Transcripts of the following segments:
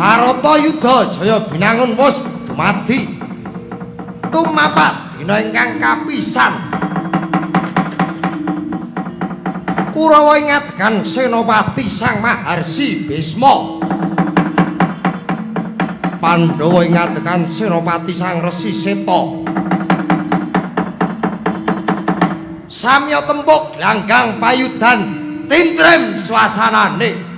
Barata Yudha Jaya binangun wus dumadi tumapat dina ingkang kapisan Kurawa ingatkan Senopati Sang Maharsi Bisma Pandhawa ingatkan Senopati Sang Resi Seta samya tembok langgang payudan tintrem suasanane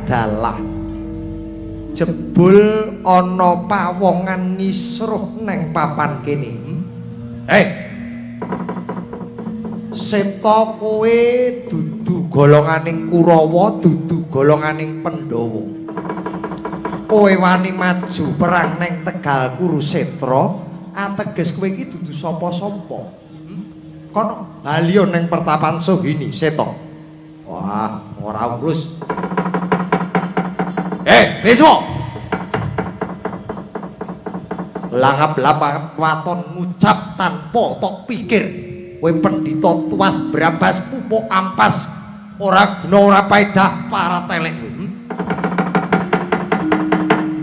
dalah jebul ana pawongan ngisruh neng papan kene. Seta kowe dudu golonganing Kurawa, dudu golonganing Pandhawa. Kowe wani maju perang neng Tegal Kurusetra, ateges kowe iki dudu sapa-sapa. Kono baliyo neng pertapan Sohini Seta. Wah, ora urus. Bisma. Langap-langap waton ngucap tanpa tok pikir. Kowe pendhita tuas brambas pupuk ampas ora guna ora paedah para telek.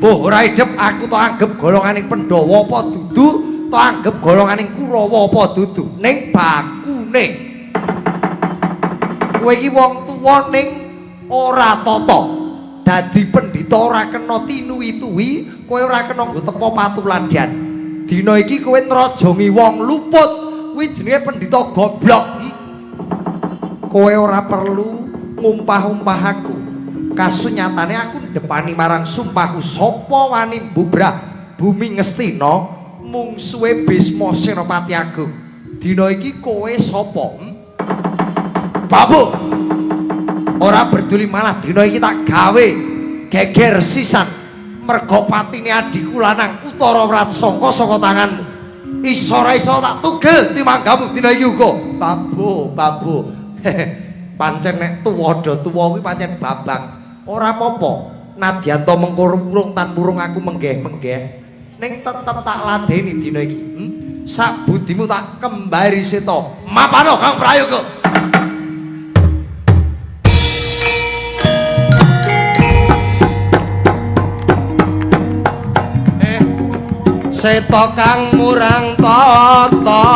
Mbah ora idep aku tok anggap golonganing Pandhawa apa dudu, tok anggap golonganing Kurawa apa dudu. Ning bakune. Kowe iki wong tuwa ning ora tata. Dadi pendhita ora kena tinuwi-tuwi, kowe ora kena nggo tepa patulandian. Dina iki kowe nrajongi wong luput, kuwi jenenge pendhita goblok. Kowe ora perlu ngumpah-umpah aku. Kasunyatane aku ndepani marang sumpahku sapa wani mbubrah bumi Ngastina mungsuhe Bisma Senopati Agung. Dina iki kowe sapa? Babu. Ora peduli malah dina iki tak gawe geger sisan merga patine adhiku lanang Utara Wratsangka saka tanganmu. Iso ora iso tak tugel timanggamu dina iki uga. Babu. Pancen nek tuwa do tuwa kuwi pancen babang. Ora apa-apa. Nadyan to mengkurung tan murung aku menggeh-menggeh. Ning tetep tak ladeni dina iki. Sak budimu tak kembari Seta. Mapano Kang Prayoga. Seta kang murang tata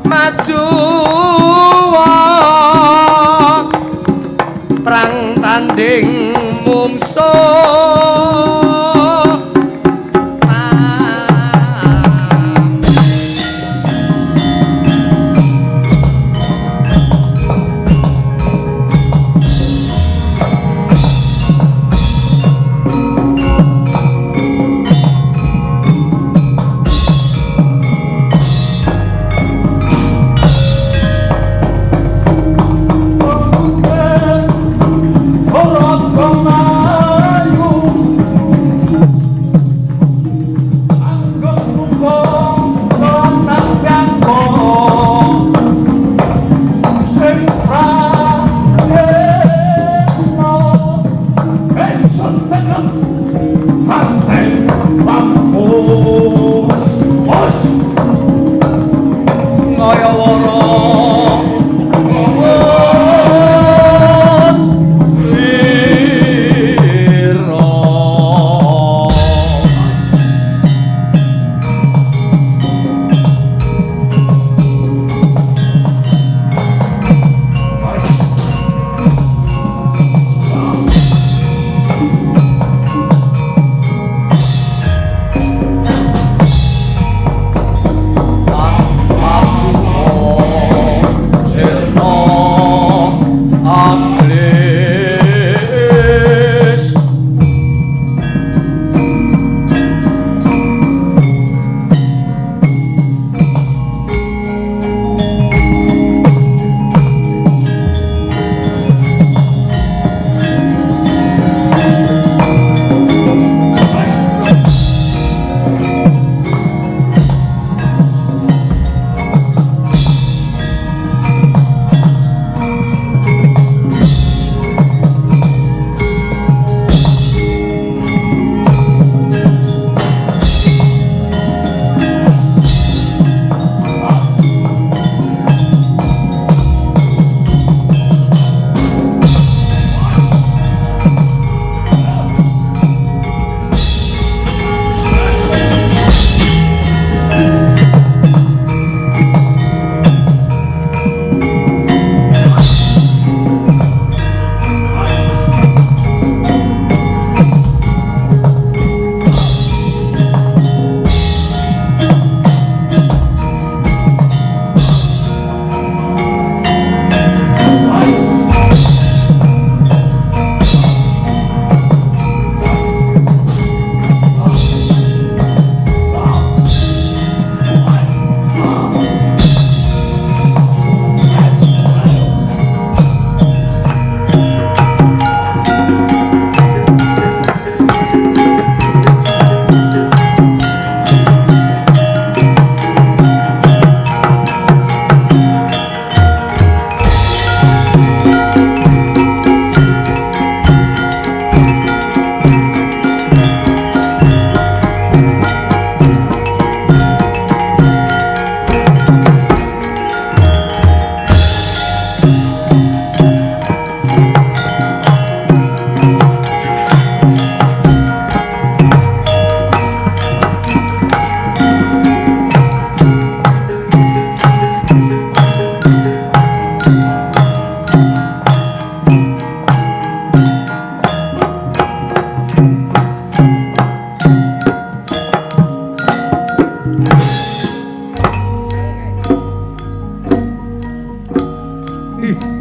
maju perang tanding mungsuh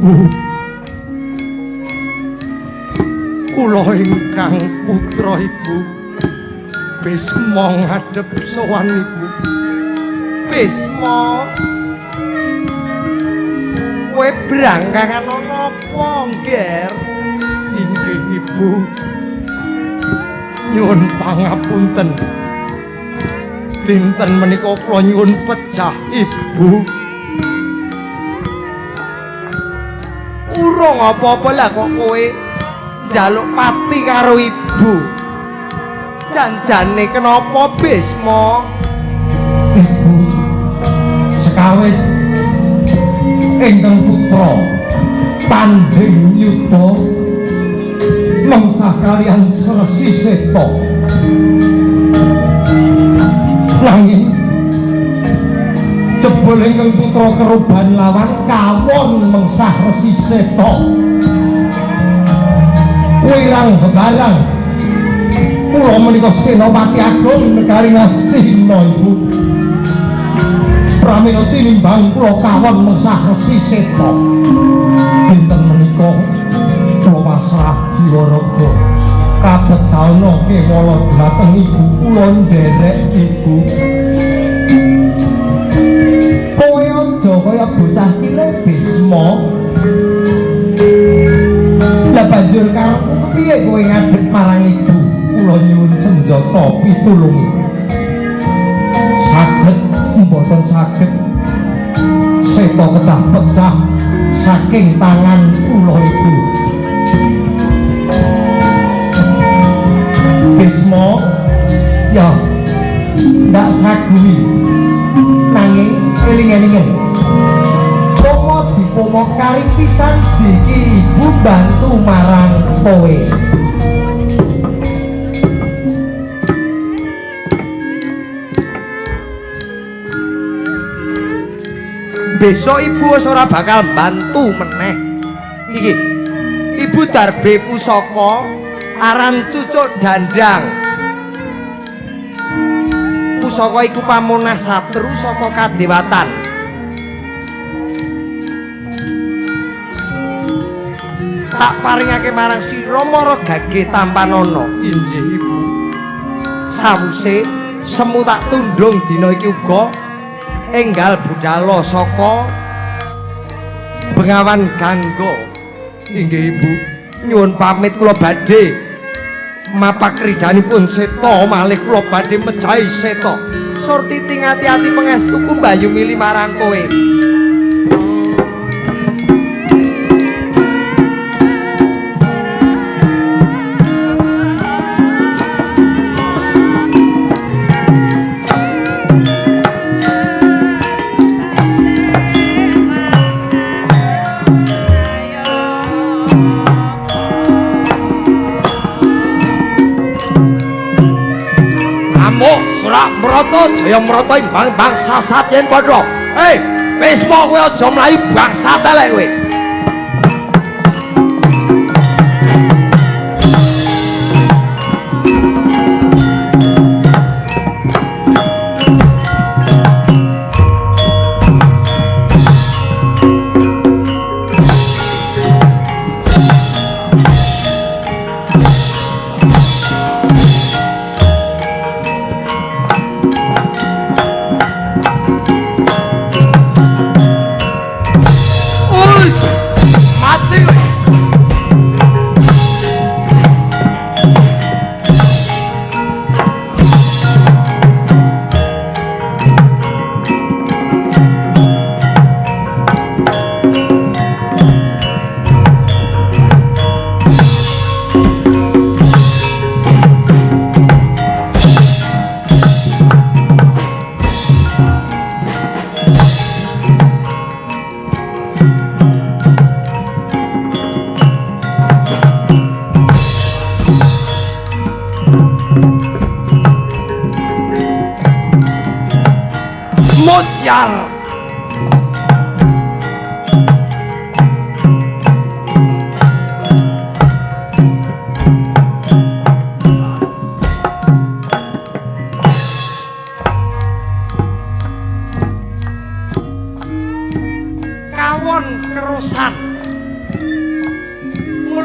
Ibu. Kula ingkang putra Ibu. Bisma ngadhep sowan Ibu. Bisma. Kowe brangkangan ana apa, Nger? Inggih Ibu. Nyuwun pangapunten. Dinten menika kula nyuwun pejah Ibu. Urung apa-apa lah kok kowe njaluk pati karo ibu. Janjane kenapa Bisma? Ibu sekawit ingkang putra tanding yuda mengsah kaliyan Resi Seta. Nanging jebul ingkang putra keruban lawan kawon mengsah Resi Seta. Wirang bebarang kula menika Senopati Agung negari Ngastina Ibu. Pramila tinimbang kula kawon mengsah Resi Seta. Dinten menika kula pasrah jiwa raga kabejalna kewala dhateng Ibu kula nderek Ibu. Kowe aja kaya bocah cilik Bisma. Lah banjur karepmu kepiye kowe ngadhep marang Ibu? Kula nyuwun senjata pitulung. Saged mboten saged Seta kedah pecah saking tangan kula Ibu. Bisma ya ndak sagui nanging eling-elingen pomo dipomo kari pisan jiki Ibu bantu marang kowe. Besok ibu wis ora bakal bantu meneh. Iki ibu darbe pusaka aran cucuk dandang. Pusaka iku pamunah satru saka kadewatan. Tak paringake marang sira mara gage tampanana. Injih Ibu. Sawuse semu tak tundung dina iki uga enggal budhalo saka Bengawan Gangga. Inggih Ibu. Nyuwun pamit kula badhe mapak ridhanipun Seta malih kula badhe mejahi Seta. Surtiti ngati-ati pangestu Kumbayu mili marang kowe. Mrata jaya mrata imbang bangsa satyen padha. Hei, Bisma kowe aja mlayu bangsa telek kowe. Mutyar. Kawon kerusan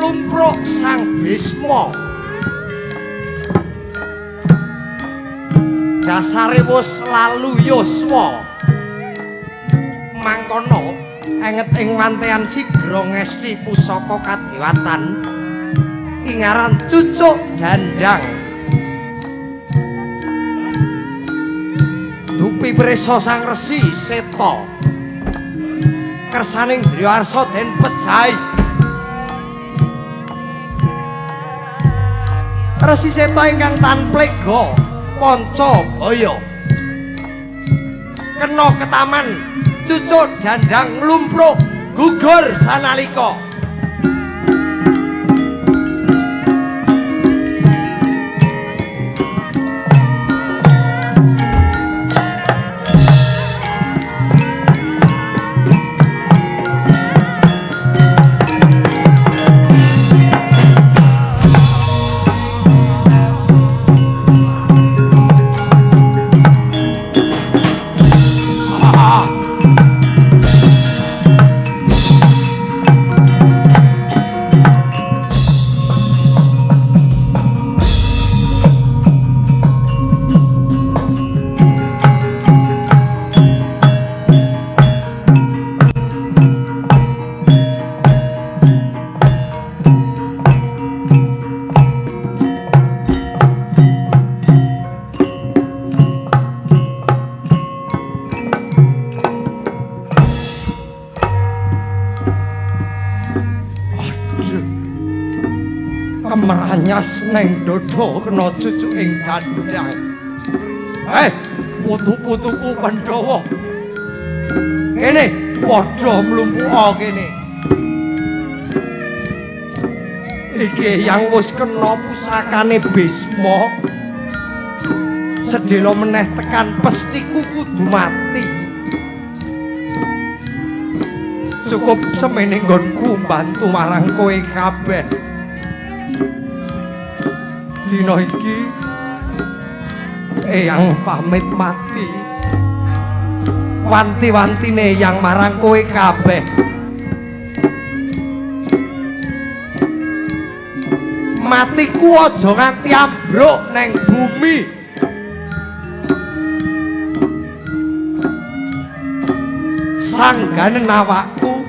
nglumpruk Sang Bisma. Dasare wis lalu yuswa. Mangkono enget ing wantean sigra ngesti pusaka kadewatan ingaran cucuk dandang. Dupi prisa Sang Resi Seta kersaning Driwarsa den pejahi. Resi Seta ingkang tan plega panca baya kena ketaman cucuk dandang lumpruk gugur sanalika. Kemeranyas neng dodo kena cucuk ing dandang. Putu-putuku Pandhawa. Kene padha mlumpuka kene. Iki yang wis kena pusakane Bisma. Sedhela meneh tekan pestiku kudu mati. Cukup semene nggonku bantu marang kowe kabeh. Dina iki Eyang pamit mati. Wanti-wantine Eyang marang kowe kabeh. Matiku aja nganti ambruk neng bumi. Sangganen awakku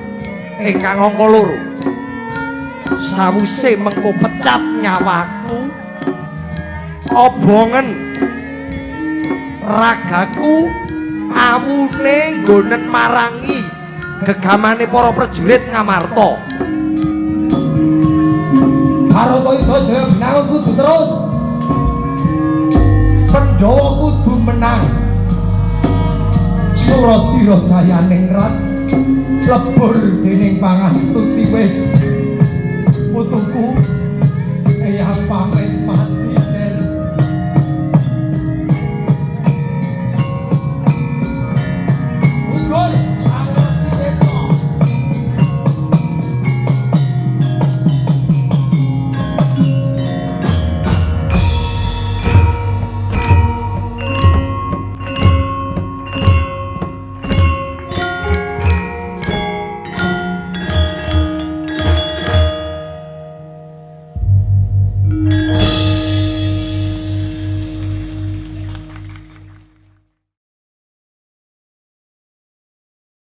ingkang angka 2. Sawise mengko pecat nyawaku, obongen ragaku awune nggonen marangi gegamane para prajurit Ngamarta. Baratayuda Jaya Binangun kudu terus. Pandhawa kudu menang. Suratira Jayaningrat lebur dening pangastuti wis. Putuku Eyang pamit